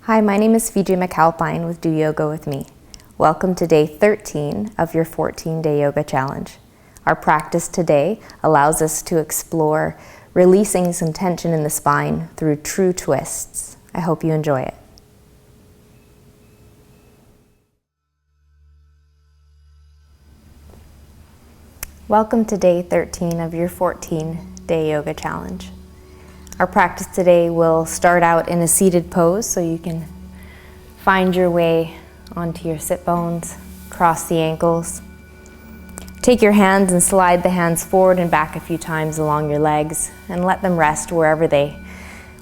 Hi, my name is Fiji with Do Yoga With Me. Welcome to day 13 of your 14-day yoga challenge. Our practice today allows us to explore releasing some tension in the spine through true twists. I hope you enjoy it. Welcome to day 13 of your 14-day yoga challenge. Our practice today will start out in a seated pose, so you can find your way onto your sit bones, cross the ankles. Take your hands and slide the hands forward and back a few times along your legs and let them rest wherever they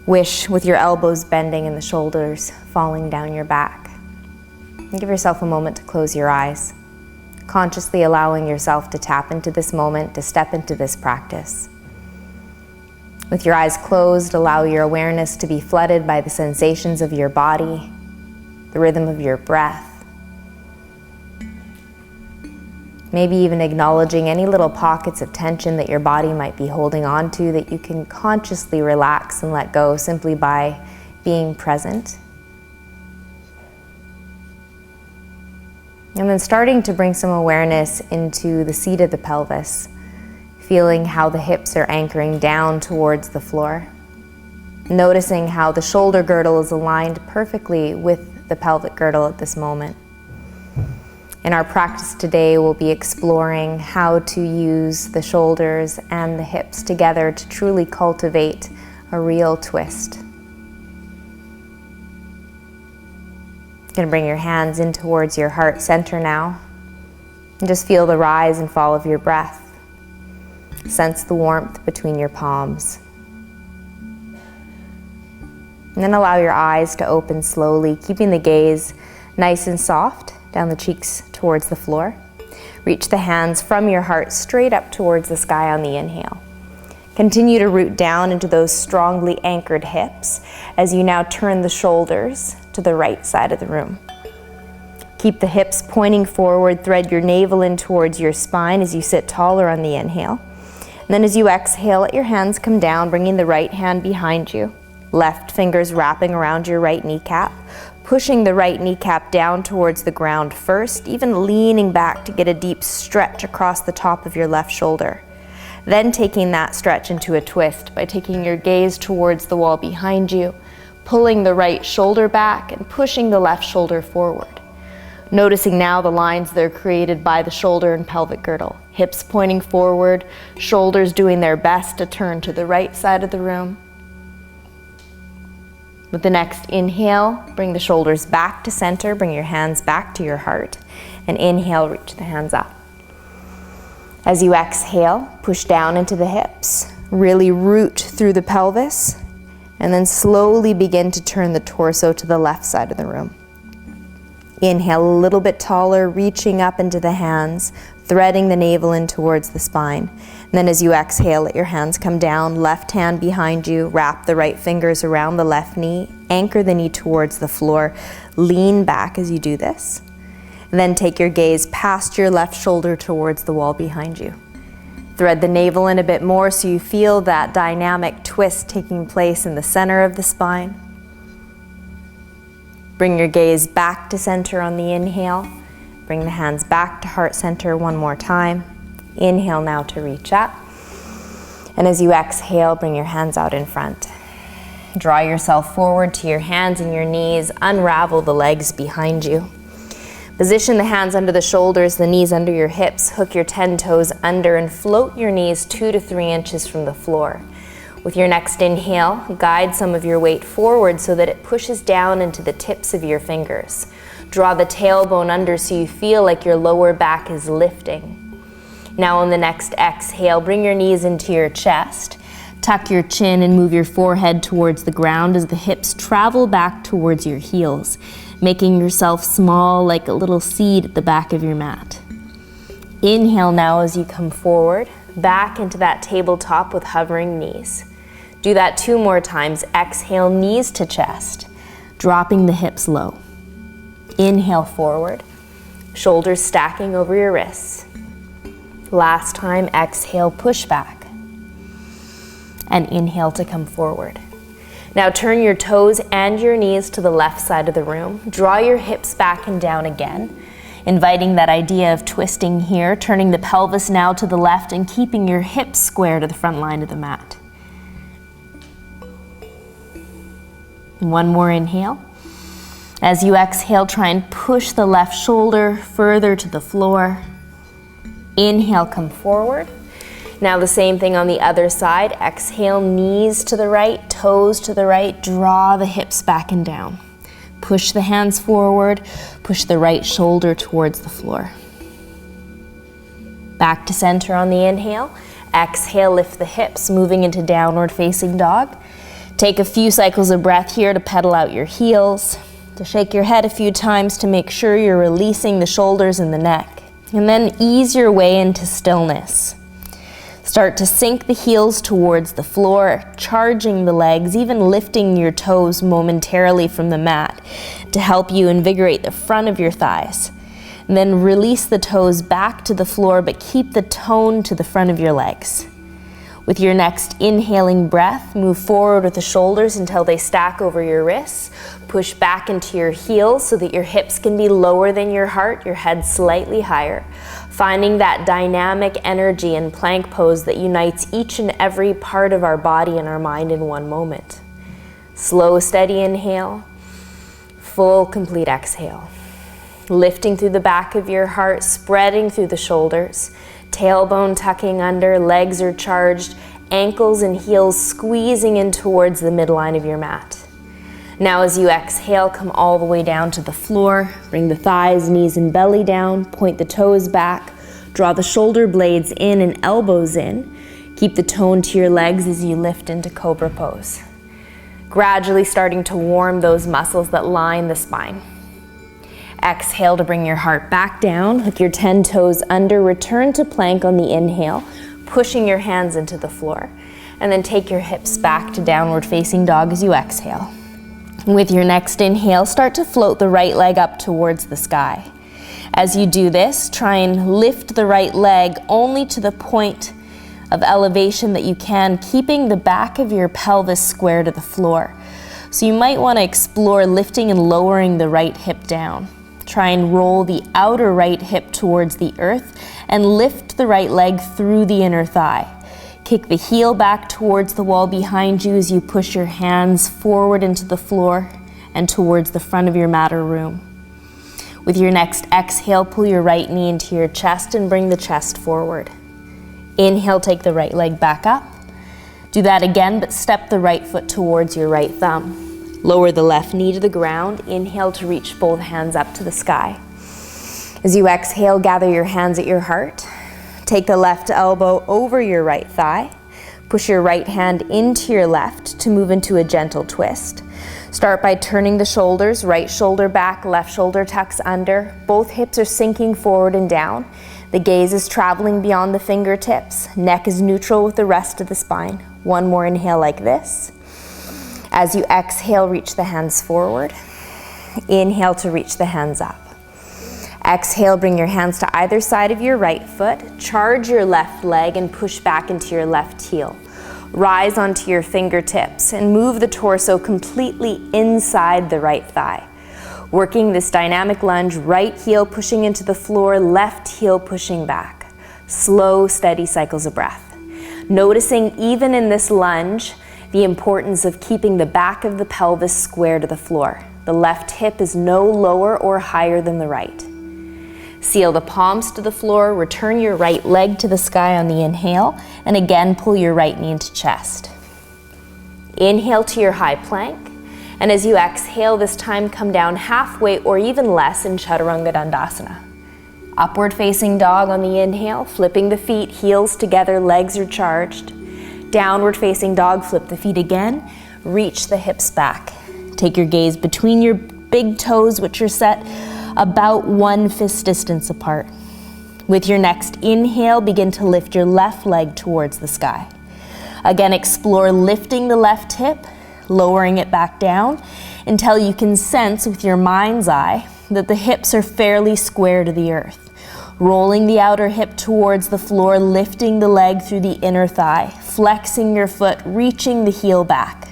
wish, with your elbows bending and the shoulders falling down your back. And give yourself a moment to close your eyes, consciously allowing yourself to tap into this moment, to step into this practice. With your eyes closed, allow your awareness to be flooded by the sensations of your body, the rhythm of your breath. Maybe even acknowledging any little pockets of tension that your body might be holding on to that you can consciously relax and let go simply by being present. And then starting to bring some awareness into the seat of the pelvis, feeling how the hips are anchoring down towards the floor. Noticing how the shoulder girdle is aligned perfectly with the pelvic girdle at this moment. In our practice today, we'll be exploring how to use the shoulders and the hips together to truly cultivate a real twist. You're going to bring your hands in towards your heart center now, and just feel the rise and fall of your breath. Sense the warmth between your palms. And then allow your eyes to open slowly, keeping the gaze nice and soft down the cheeks towards the floor. Reach the hands from your heart straight up towards the sky on the inhale. Continue to root down into those strongly anchored hips as you now turn the shoulders to the right side of the room. Keep the hips pointing forward, thread your navel in towards your spine as you sit taller on the inhale. And then as you exhale, let your hands come down, bringing the right hand behind you. Left fingers wrapping around your right kneecap, pushing the right kneecap down towards the ground first, even leaning back to get a deep stretch across the top of your left shoulder. Then taking that stretch into a twist by taking your gaze towards the wall behind you, pulling the right shoulder back and pushing the left shoulder forward. Noticing now the lines that are created by the shoulder and pelvic girdle. Hips pointing forward, shoulders doing their best to turn to the right side of the room. With the next inhale, bring the shoulders back to center, bring your hands back to your heart, and inhale, reach the hands up. As you exhale, push down into the hips, really root through the pelvis, and then slowly begin to turn the torso to the left side of the room. Inhale a little bit taller, reaching up into the hands, threading the navel in towards the spine. And then as you exhale, let your hands come down, left hand behind you, wrap the right fingers around the left knee, anchor the knee towards the floor, lean back as you do this. And then take your gaze past your left shoulder towards the wall behind you. Thread the navel in a bit more so you feel that dynamic twist taking place in the center of the spine. Bring your gaze back to center on the inhale. Bring the hands back to heart center one more time. Inhale now to reach up. And as you exhale, bring your hands out in front. Draw yourself forward to your hands and your knees. Unravel the legs behind you. Position the hands under the shoulders, the knees under your hips. Hook your 10 toes under and float your knees 2 to 3 inches from the floor. With your next inhale, guide some of your weight forward so that it pushes down into the tips of your fingers. Draw the tailbone under so you feel like your lower back is lifting. Now on the next exhale, bring your knees into your chest. Tuck your chin and move your forehead towards the ground as the hips travel back towards your heels, making yourself small like a little seed at the back of your mat. Inhale now as you come forward, back into that tabletop with hovering knees. Do that 2 more times. Exhale, knees to chest, dropping the hips low. Inhale forward, shoulders stacking over your wrists. Last time, exhale, push back. And inhale to come forward. Now turn your toes and your knees to the left side of the room. Draw your hips back and down again, inviting that idea of twisting here, turning the pelvis now to the left and keeping your hips square to the front line of the mat. One more inhale. As you exhale, try and push the left shoulder further to the floor. Inhale, come forward. Now the same thing on the other side. Exhale, knees to the right, toes to the right. Draw the hips back and down. Push the hands forward. Push the right shoulder towards the floor. Back to center on the inhale. Exhale, lift the hips, moving into downward facing dog. Take a few cycles of breath here to pedal out your heels, to shake your head a few times to make sure you're releasing the shoulders and the neck. And then ease your way into stillness. Start to sink the heels towards the floor, charging the legs, even lifting your toes momentarily from the mat to help you invigorate the front of your thighs. And then release the toes back to the floor, but keep the tone to the front of your legs. With your next inhaling breath, move forward with the shoulders until they stack over your wrists. Push back into your heels so that your hips can be lower than your heart, your head slightly higher. Finding that dynamic energy in plank pose that unites each and every part of our body and our mind in one moment. Slow, steady inhale. Full, complete exhale. Lifting through the back of your heart, spreading through the shoulders. Tailbone tucking under, legs are charged, ankles and heels squeezing in towards the midline of your mat. Now as you exhale, come all the way down to the floor. Bring the thighs, knees, and belly down. Point the toes back. Draw the shoulder blades in and elbows in. Keep the tone to your legs as you lift into Cobra pose. Gradually starting to warm those muscles that line the spine. Exhale to bring your heart back down. Hook your 10 toes under. Return to plank on the inhale, pushing your hands into the floor. And then take your hips back to downward facing dog as you exhale. With your next inhale, start to float the right leg up towards the sky. As you do this, try and lift the right leg only to the point of elevation that you can, keeping the back of your pelvis square to the floor. So you might want to explore lifting and lowering the right hip down. Try and roll the outer right hip towards the earth and lift the right leg through the inner thigh. Kick the heel back towards the wall behind you as you push your hands forward into the floor and towards the front of your mat or room. With your next exhale, pull your right knee into your chest and bring the chest forward. Inhale, take the right leg back up. Do that again, but step the right foot towards your right thumb. Lower the left knee to the ground. Inhale to reach both hands up to the sky. As you exhale, gather your hands at your heart. Take the left elbow over your right thigh. Push your right hand into your left to move into a gentle twist. Start by turning the shoulders, right shoulder back, left shoulder tucks under. Both hips are sinking forward and down. The gaze is traveling beyond the fingertips. Neck is neutral with the rest of the spine. One more inhale like this. As you exhale, reach the hands forward. Inhale to reach the hands up. Exhale, bring your hands to either side of your right foot. Charge your left leg and push back into your left heel. Rise onto your fingertips and move the torso completely inside the right thigh. Working this dynamic lunge, right heel pushing into the floor, left heel pushing back. Slow, steady cycles of breath. Noticing even in this lunge, the importance of keeping the back of the pelvis square to the floor. The left hip is no lower or higher than the right. Seal the palms to the floor, return your right leg to the sky on the inhale, and again pull your right knee into chest. Inhale to your high plank, and as you exhale, this time come down halfway or even less in Chaturanga Dandasana. Upward facing dog on the inhale, flipping the feet, heels together, legs are charged. Downward facing dog, flip the feet again, reach the hips back. Take your gaze between your big toes, which are set about 1 fist distance apart. With your next inhale, begin to lift your left leg towards the sky. Again, explore lifting the left hip, lowering it back down until you can sense with your mind's eye that the hips are fairly square to the earth. Rolling the outer hip towards the floor, lifting the leg through the inner thigh, flexing your foot, reaching the heel back.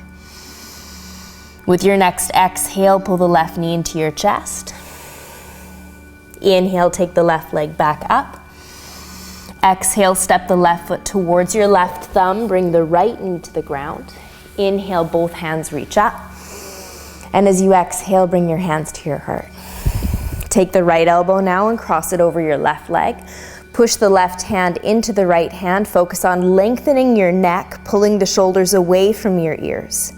With your next exhale, pull the left knee into your chest. Inhale, take the left leg back up. Exhale, step the left foot towards your left thumb. Bring the right knee to the ground. Inhale, both hands reach up. And as you exhale, bring your hands to your heart. Take the right elbow now and cross it over your left leg. Push the left hand into the right hand. Focus on lengthening your neck, pulling the shoulders away from your ears.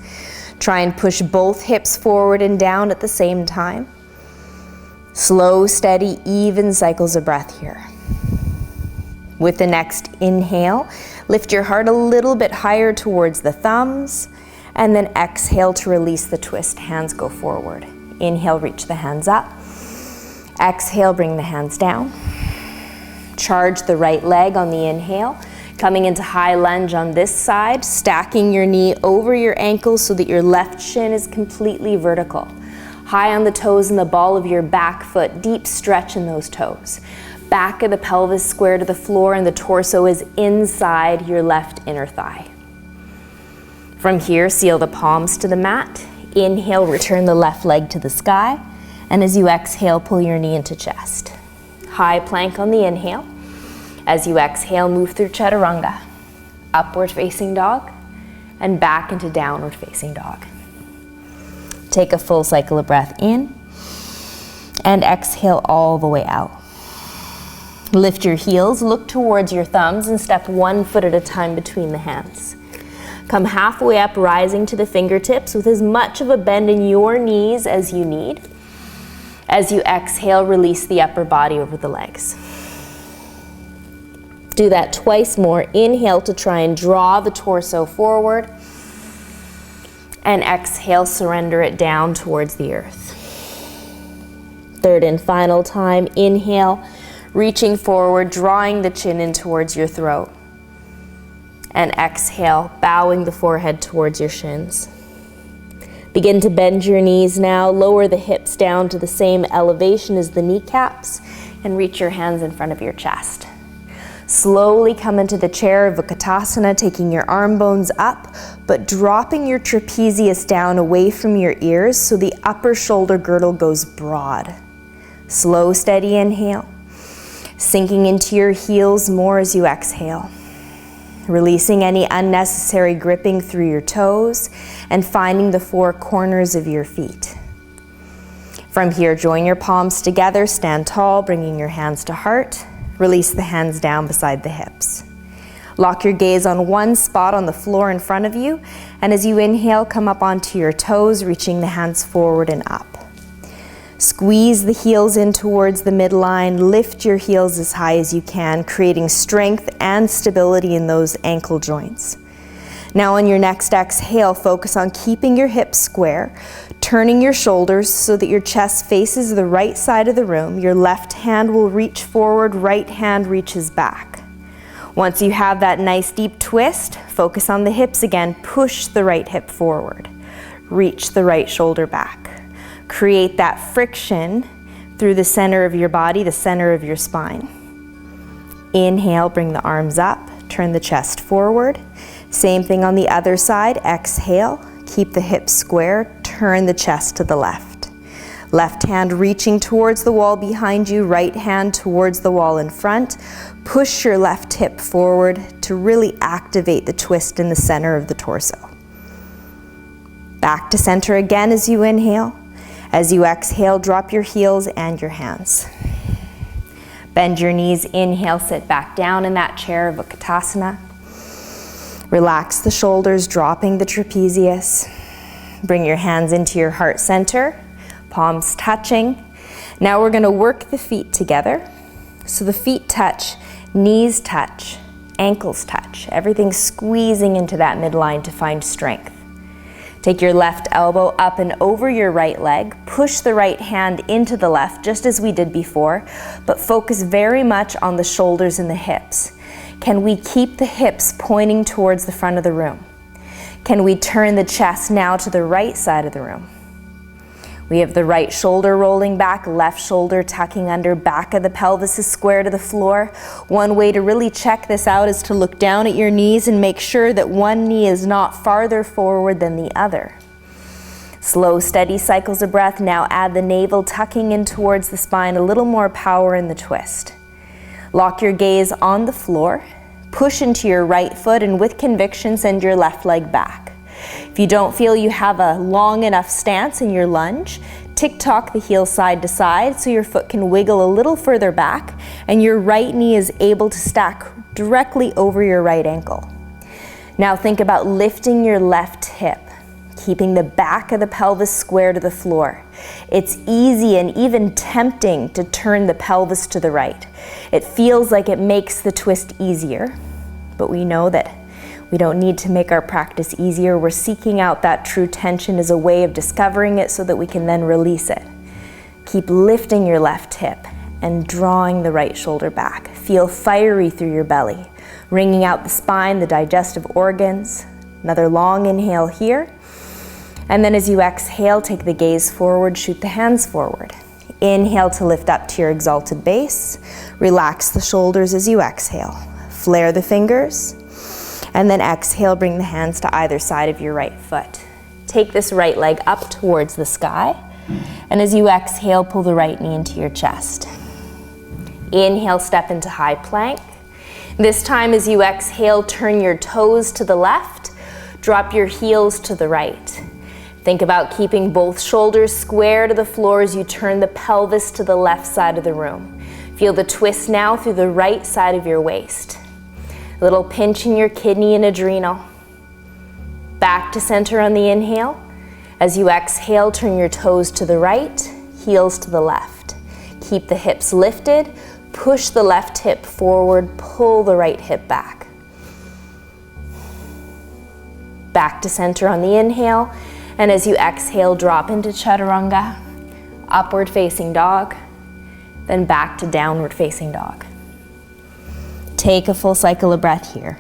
Try and push both hips forward and down at the same time. Slow, steady, even cycles of breath here. With the next inhale, lift your heart a little bit higher towards the thumbs, and then exhale to release the twist. Hands go forward. Inhale, reach the hands up. Exhale, bring the hands down. Charge the right leg on the inhale, coming into high lunge on this side, stacking your knee over your ankle so that your left shin is completely vertical. High on the toes and the ball of your back foot, deep stretch in those toes. Back of the pelvis square to the floor and the torso is inside your left inner thigh. From here, seal the palms to the mat. Inhale, return the left leg to the sky. And as you exhale, pull your knee into chest. High plank on the inhale. As you exhale, move through chaturanga. Upward facing dog and back into downward facing dog. Take a full cycle of breath in and exhale all the way out. Lift your heels, look towards your thumbs, and step one foot at a time between the hands. Come halfway up, rising to the fingertips with as much of a bend in your knees as you need. As you exhale, release the upper body over the legs. Do that twice more. Inhale to try and draw the torso forward. And exhale, surrender it down towards the earth. Third and final time, inhale, reaching forward, drawing the chin in towards your throat. And exhale, bowing the forehead towards your shins. Begin to bend your knees now, lower the hips down to the same elevation as the kneecaps, and reach your hands in front of your chest. Slowly come into the chair of Utkatasana, taking your arm bones up, but dropping your trapezius down away from your ears so the upper shoulder girdle goes broad. Slow, steady inhale, sinking into your heels more as you exhale. Releasing any unnecessary gripping through your toes and finding the four corners of your feet. From here, join your palms together, stand tall, bringing your hands to heart. Release the hands down beside the hips. Lock your gaze on one spot on the floor in front of you, and as you inhale, come up onto your toes, reaching the hands forward and up. Squeeze the heels in towards the midline, lift your heels as high as you can, creating strength and stability in those ankle joints. Now on your next exhale, focus on keeping your hips square, turning your shoulders so that your chest faces the right side of the room. Your left hand will reach forward, right hand reaches back. Once you have that nice deep twist, focus on the hips again, push the right hip forward, reach the right shoulder back. Create that friction through the center of your body, the center of your spine. Inhale, bring the arms up, turn the chest forward. Same thing on the other side. Exhale, keep the hips square, turn the chest to the left. Left hand reaching towards the wall behind you, right hand towards the wall in front. Push your left hip forward to really activate the twist in the center of the torso. Back to center again as you inhale. As you exhale, drop your heels and your hands. Bend your knees, inhale, sit back down in that chair of Utkatasana. Relax the shoulders, dropping the trapezius. Bring your hands into your heart center, palms touching. Now we're gonna work the feet together. So the feet touch, knees touch, ankles touch. Everything's squeezing into that midline to find strength. Take your left elbow up and over your right leg. Push the right hand into the left, just as we did before, but focus very much on the shoulders and the hips. Can we keep the hips pointing towards the front of the room? Can we turn the chest now to the right side of the room? We have the right shoulder rolling back, left shoulder tucking under, back of the pelvis is square to the floor. One way to really check this out is to look down at your knees and make sure that one knee is not farther forward than the other. Slow, steady cycles of breath. Now add the navel tucking in towards the spine, a little more power in the twist. Lock your gaze on the floor. Push into your right foot and with conviction send your left leg back. If you don't feel you have a long enough stance in your lunge, tick-tock the heel side to side so your foot can wiggle a little further back and your right knee is able to stack directly over your right ankle. Now think about lifting your left hip, keeping the back of the pelvis square to the floor. It's easy and even tempting to turn the pelvis to the right. It feels like it makes the twist easier, but we know that we don't need to make our practice easier. We're seeking out that true tension as a way of discovering it so that we can then release it. Keep lifting your left hip and drawing the right shoulder back. Feel fiery through your belly, wringing out the spine, the digestive organs. Another long inhale here. And then as you exhale, take the gaze forward, shoot the hands forward. Inhale to lift up to your exalted base. Relax the shoulders as you exhale. Flare the fingers. And then exhale, bring the hands to either side of your right foot. Take this right leg up towards the sky. And as you exhale, pull the right knee into your chest. Inhale, step into high plank. This time as you exhale, turn your toes to the left. Drop your heels to the right. Think about keeping both shoulders square to the floor as you turn the pelvis to the left side of the room. Feel the twist now through the right side of your waist. A little pinch in your kidney and adrenal. Back to center on the inhale. As you exhale, turn your toes to the right, heels to the left. Keep the hips lifted. Push the left hip forward, pull the right hip back. Back to center on the inhale. And as you exhale, drop into chaturanga, upward facing dog, then back to downward facing dog. Take a full cycle of breath here.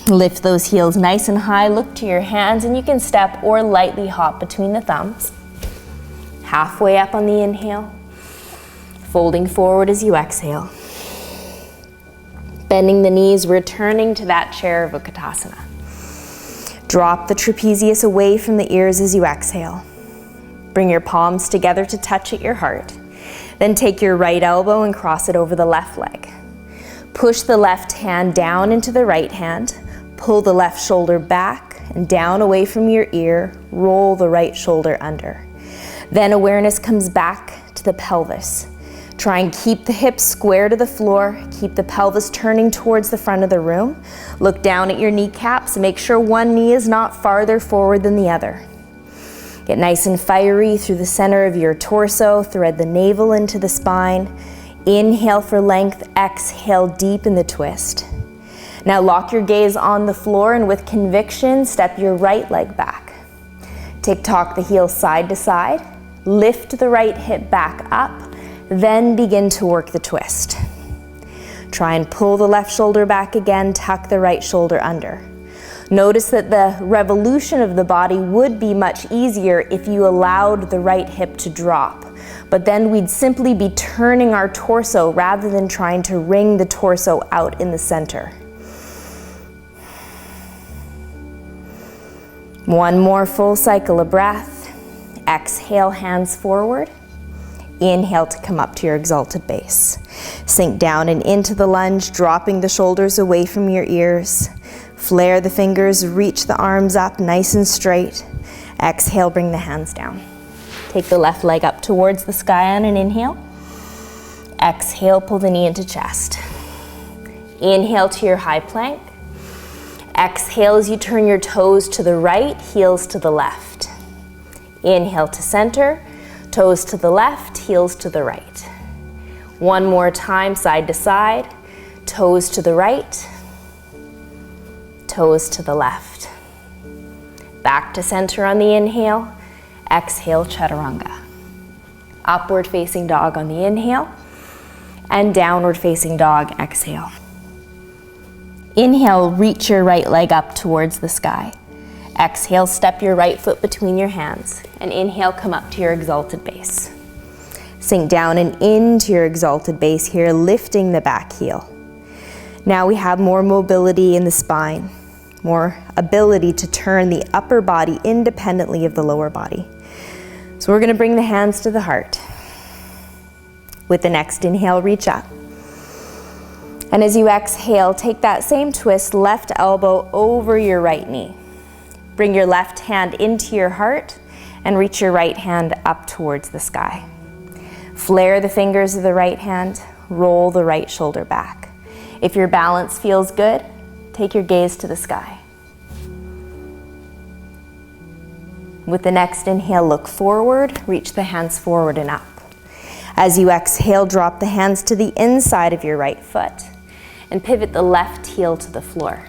Lift those heels nice and high, look to your hands, and you can step or lightly hop between the thumbs. Halfway up on the inhale, folding forward as you exhale. Bending the knees, returning to that chair of Utkatasana. Drop the trapezius away from the ears as you exhale. Bring your palms together to touch at your heart. Then take your right elbow and cross it over the left leg. Push the left hand down into the right hand. Pull the left shoulder back and down away from your ear. Roll the right shoulder under. Then awareness comes back to the pelvis. Try and keep the hips square to the floor. Keep the pelvis turning towards the front of the room. Look down at your kneecaps and make sure one knee is not farther forward than the other. Get nice and fiery through the center of your torso. Thread the navel into the spine. Inhale for length, exhale deep in the twist. Now lock your gaze on the floor and with conviction, step your right leg back. Tick-tock the heels side to side. Lift the right hip back up. Then begin to work the twist. Try and pull the left shoulder back again, tuck the right shoulder under. Notice that the revolution of the body would be much easier if you allowed the right hip to drop. But then we'd simply be turning our torso rather than trying to wring the torso out in the center. One more full cycle of breath. Exhale, hands forward. Inhale to come up to your exalted base. Sink down and into the lunge, dropping the shoulders away from your ears. Flare the fingers, reach the arms up nice and straight. Exhale, bring the hands down. Take the left leg up towards the sky on an inhale. Exhale, pull the knee into chest. Inhale to your high plank. Exhale as you turn your toes to the right, heels to the left. Inhale to center. Toes to the left, heels to the right. One more time, side to side. Toes to the right, toes to the left. Back to center on the inhale. Exhale, chaturanga. Upward facing dog on the inhale. And downward facing dog, exhale. Inhale, reach your right leg up towards the sky. Exhale, step your right foot between your hands. And inhale, come up to your exalted base. Sink down and into your exalted base here, lifting the back heel. Now we have more mobility in the spine. more ability to turn the upper body independently of the lower body. So we're going to bring the hands to the heart. With the next inhale, reach up. And as you exhale, take that same twist, left elbow over your right knee. Bring your left hand into your heart and reach your right hand up towards the sky. Flare the fingers of the right hand, roll the right shoulder back. If your balance feels good, take your gaze to the sky. With the next inhale, look forward, reach the hands forward and up. As you exhale, drop the hands to the inside of your right foot and pivot the left heel to the floor.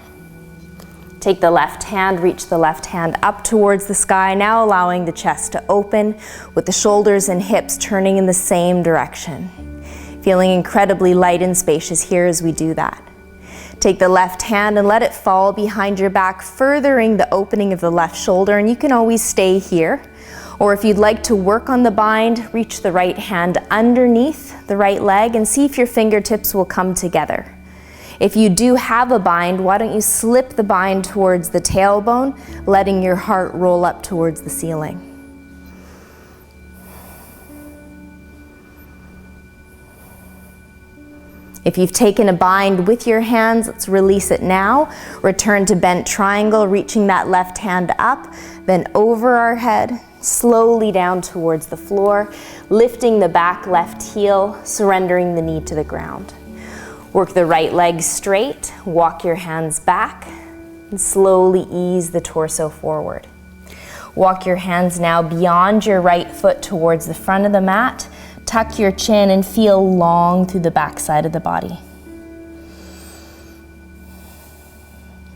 Take the left hand, reach the left hand up towards the sky, now allowing the chest to open with the shoulders and hips turning in the same direction. Feeling incredibly light and spacious here as we do that. Take the left hand and let it fall behind your back, furthering the opening of the left shoulder, and you can always stay here. Or if you'd like to work on the bind, reach the right hand underneath the right leg and see if your fingertips will come together. If you do have a bind, why don't you slip the bind towards the tailbone, letting your heart roll up towards the ceiling. If you've taken a bind with your hands, let's release it now. Return to bent triangle, reaching that left hand up, then over our head, slowly down towards the floor, lifting the back left heel, surrendering the knee to the ground. Work the right leg straight, walk your hands back, and slowly ease the torso forward. Walk your hands now beyond your right foot towards the front of the mat. Tuck your chin and feel long through the back side of the body.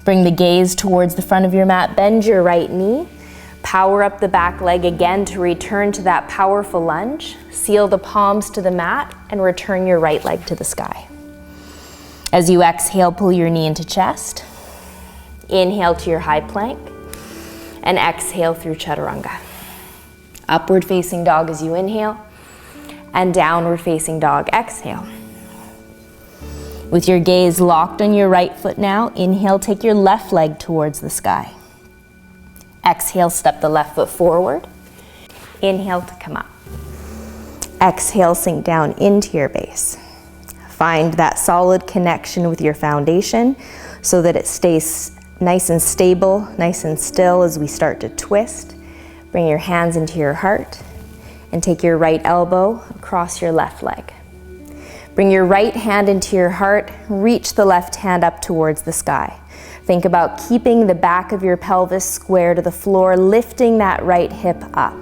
Bring the gaze towards the front of your mat, bend your right knee, power up the back leg again to return to that powerful lunge. Seal the palms to the mat and return your right leg to the sky. As you exhale, pull your knee into chest. Inhale to your high plank and exhale through chaturanga. Upward facing dog as you inhale and downward facing dog, exhale. With your gaze locked on your right foot now, inhale, take your left leg towards the sky. Exhale, step the left foot forward. Inhale to come up. Exhale, sink down into your base. Find that solid connection with your foundation so that it stays nice and stable, nice and still as we start to twist. Bring your hands into your heart and take your right elbow across your left leg. Bring your right hand into your heart, reach the left hand up towards the sky. Think about keeping the back of your pelvis square to the floor, lifting that right hip up.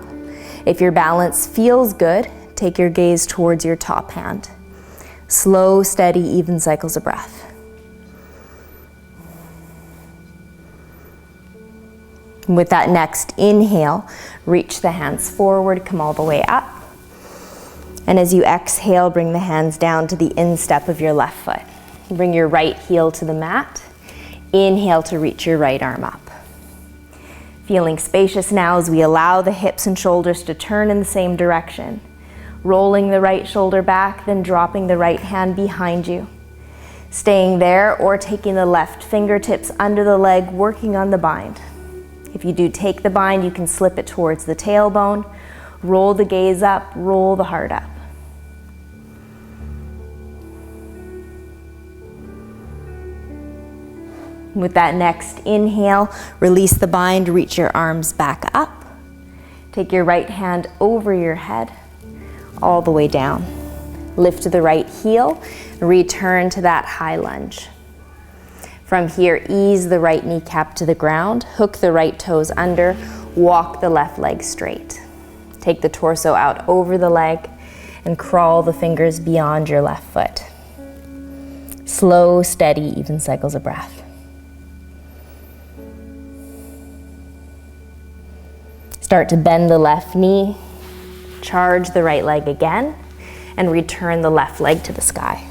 If your balance feels good, take your gaze towards your top hand. Slow, steady, even cycles of breath. With that next inhale, reach the hands forward, come all the way up. And as you exhale, bring the hands down to the instep of your left foot. Bring your right heel to the mat. Inhale to reach your right arm up. Feeling spacious now as we allow the hips and shoulders to turn in the same direction. Rolling the right shoulder back, then dropping the right hand behind you. Staying there or taking the left fingertips under the leg, working on the bind. If you do take the bind, you can slip it towards the tailbone, roll the gaze up, roll the heart up. With that next inhale, release the bind, reach your arms back up. Take your right hand over your head, all the way down. Lift to the right heel, return to that high lunge. From here, ease the right kneecap to the ground, hook the right toes under, walk the left leg straight. Take the torso out over the leg and crawl the fingers beyond your left foot. Slow, steady, even cycles of breath. Start to bend the left knee, charge the right leg again, and return the left leg to the sky.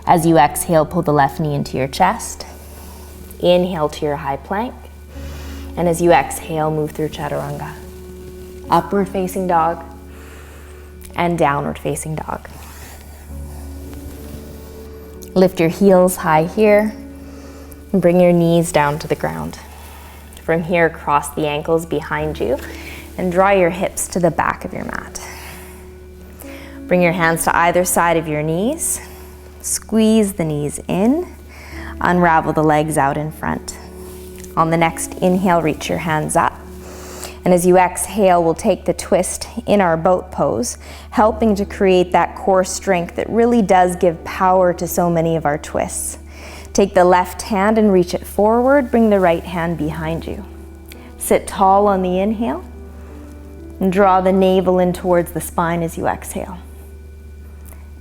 As you exhale, pull the left knee into your chest. Inhale to your high plank. And as you exhale, move through chaturanga. Upward facing dog and downward facing dog. Lift your heels high here. And bring your knees down to the ground. From here, cross the ankles behind you and draw your hips to the back of your mat. Bring your hands to either side of your knees. Squeeze the knees in. Unravel the legs out in front. On the next inhale, reach your hands up. And as you exhale, we'll take the twist in our boat pose, helping to create that core strength that really does give power to so many of our twists. Take the left hand and reach it forward. Bring the right hand behind you. Sit tall on the inhale and draw the navel in towards the spine as you exhale.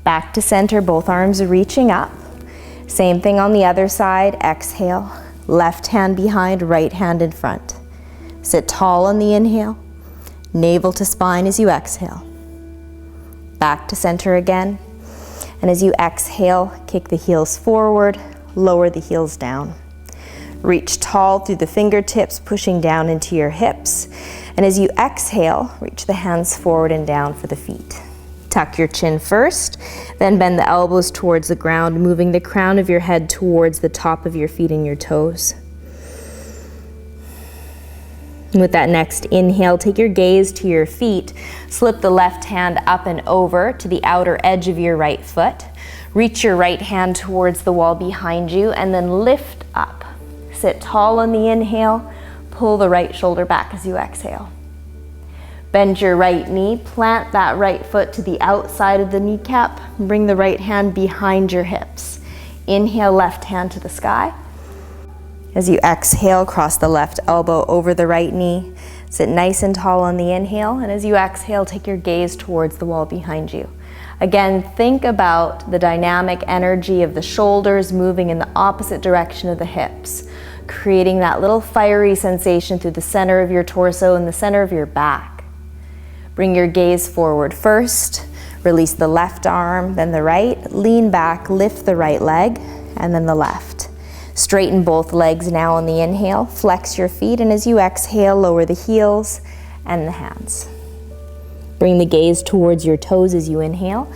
Back to center, both arms are reaching up. Same thing on the other side. Exhale, left hand behind, right hand in front. Sit tall on the inhale, navel to spine as you exhale. Back to center again. And as you exhale, kick the heels forward, lower the heels down. Reach tall through the fingertips, pushing down into your hips. And as you exhale, reach the hands forward and down for the feet. Tuck your chin first, then bend the elbows towards the ground, moving the crown of your head towards the top of your feet and your toes. With that next inhale, take your gaze to your feet. Slip the left hand up and over to the outer edge of your right foot. Reach your right hand towards the wall behind you and then lift up. Sit tall on the inhale. Pull the right shoulder back as you exhale. Bend your right knee. Plant that right foot to the outside of the kneecap. Bring the right hand behind your hips. Inhale, left hand to the sky. As you exhale, cross the left elbow over the right knee. Sit nice and tall on the inhale, and as you exhale, take your gaze towards the wall behind you. Again, think about the dynamic energy of the shoulders moving in the opposite direction of the hips, creating that little fiery sensation through the center of your torso and the center of your back. Bring your gaze forward first. Release the left arm, then the right. Lean back, lift the right leg, and then the left. Straighten both legs now on the inhale. Flex your feet, and as you exhale, lower the heels and the hands. Bring the gaze towards your toes as you inhale,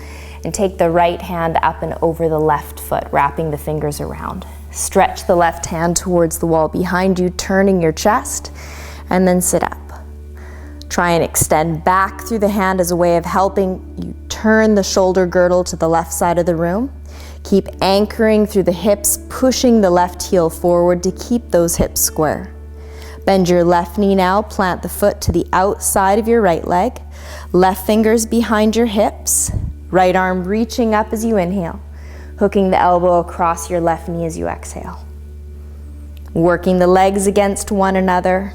and take the right hand up and over the left foot, wrapping the fingers around. Stretch the left hand towards the wall behind you, turning your chest, and then sit up. Try and extend back through the hand as a way of helping you turn the shoulder girdle to the left side of the room. Keep anchoring through the hips, pushing the left heel forward to keep those hips square. Bend your left knee now, plant the foot to the outside of your right leg. Left fingers behind your hips, right arm reaching up as you inhale, hooking the elbow across your left knee as you exhale. Working the legs against one another,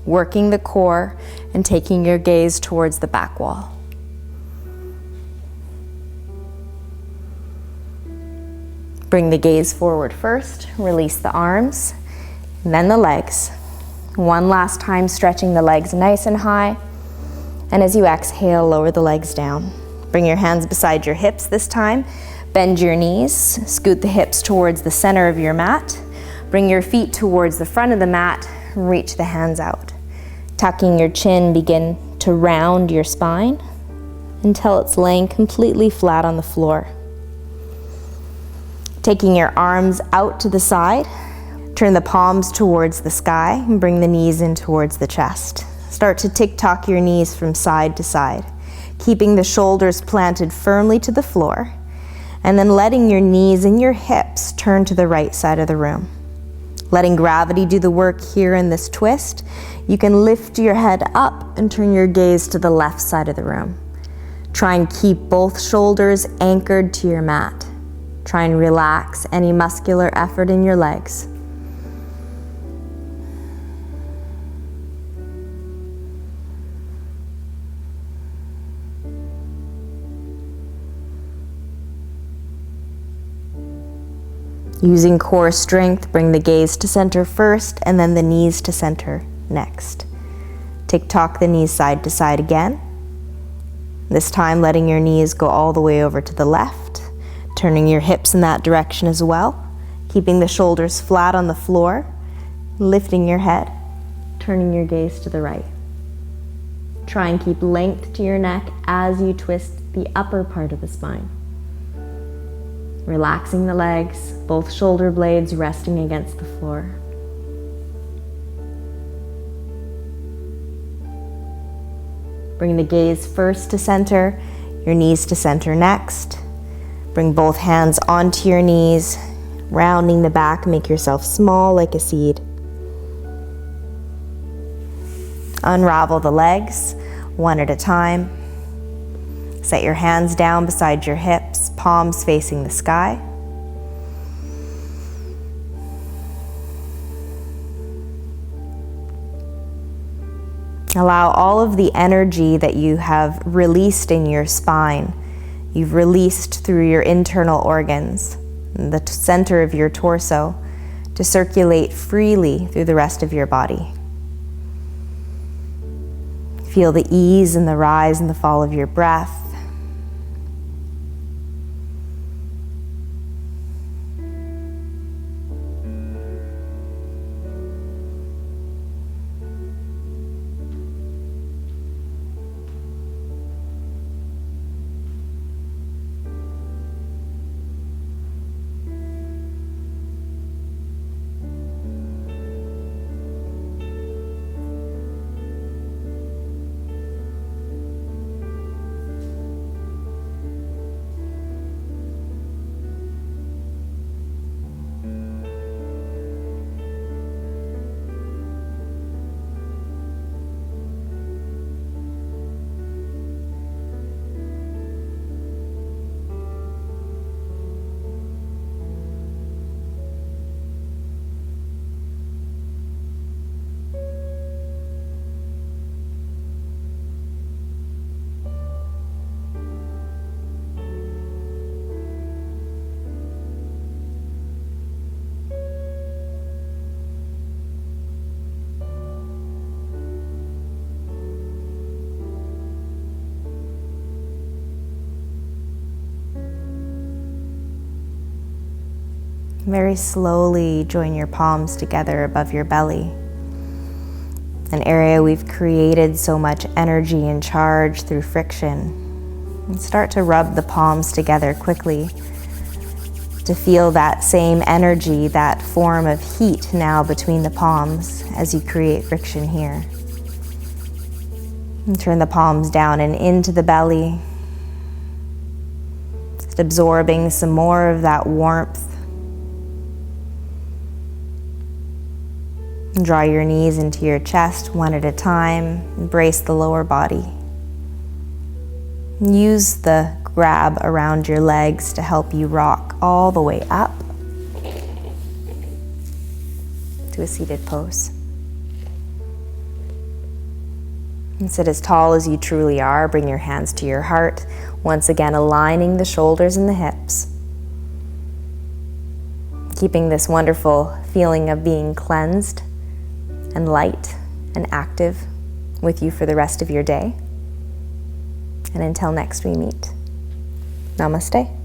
working the core, and taking your gaze towards the back wall. Bring the gaze forward first, release the arms, and then the legs. One last time, stretching the legs nice and high. And as you exhale, lower the legs down. Bring your hands beside your hips this time. Bend your knees, scoot the hips towards the center of your mat. Bring your feet towards the front of the mat, reach the hands out. Tucking your chin, begin to round your spine until it's laying completely flat on the floor. Taking your arms out to the side, turn the palms towards the sky and bring the knees in towards the chest. Start to tick-tock your knees from side to side, keeping the shoulders planted firmly to the floor, and then letting your knees and your hips turn to the right side of the room. Letting gravity do the work here in this twist, you can lift your head up and turn your gaze to the left side of the room. Try and keep both shoulders anchored to your mat. Try and relax any muscular effort in your legs. Using core strength, bring the gaze to center first and then the knees to center next. Tick-tock the knees side to side again. This time letting your knees go all the way over to the left, turning your hips in that direction as well, keeping the shoulders flat on the floor, lifting your head, turning your gaze to the right. Try and keep length to your neck as you twist the upper part of the spine. Relaxing the legs, both shoulder blades resting against the floor. Bring the gaze first to center, your knees to center next. Bring both hands onto your knees, rounding the back, make yourself small like a seed. Unravel the legs one at a time. Set your hands down beside your hips, palms facing the sky. Allow all of the energy that you have released in your spine, you've released through your internal organs, the center of your torso, to circulate freely through the rest of your body. Feel the ease and the rise and the fall of your breath. Very slowly join your palms together above your belly, an area we've created so much energy and charge through friction. And start to rub the palms together quickly to feel that same energy, that form of heat now between the palms as you create friction here. And turn the palms down and into the belly, just absorbing some more of that warmth. Draw your knees into your chest one at a time. Embrace the lower body. Use the grab around your legs to help you rock all the way up to a seated pose. And sit as tall as you truly are. Bring your hands to your heart. Once again, aligning the shoulders and the hips. Keeping this wonderful feeling of being cleansed and light and active with you for the rest of your day. And until next we meet, namaste.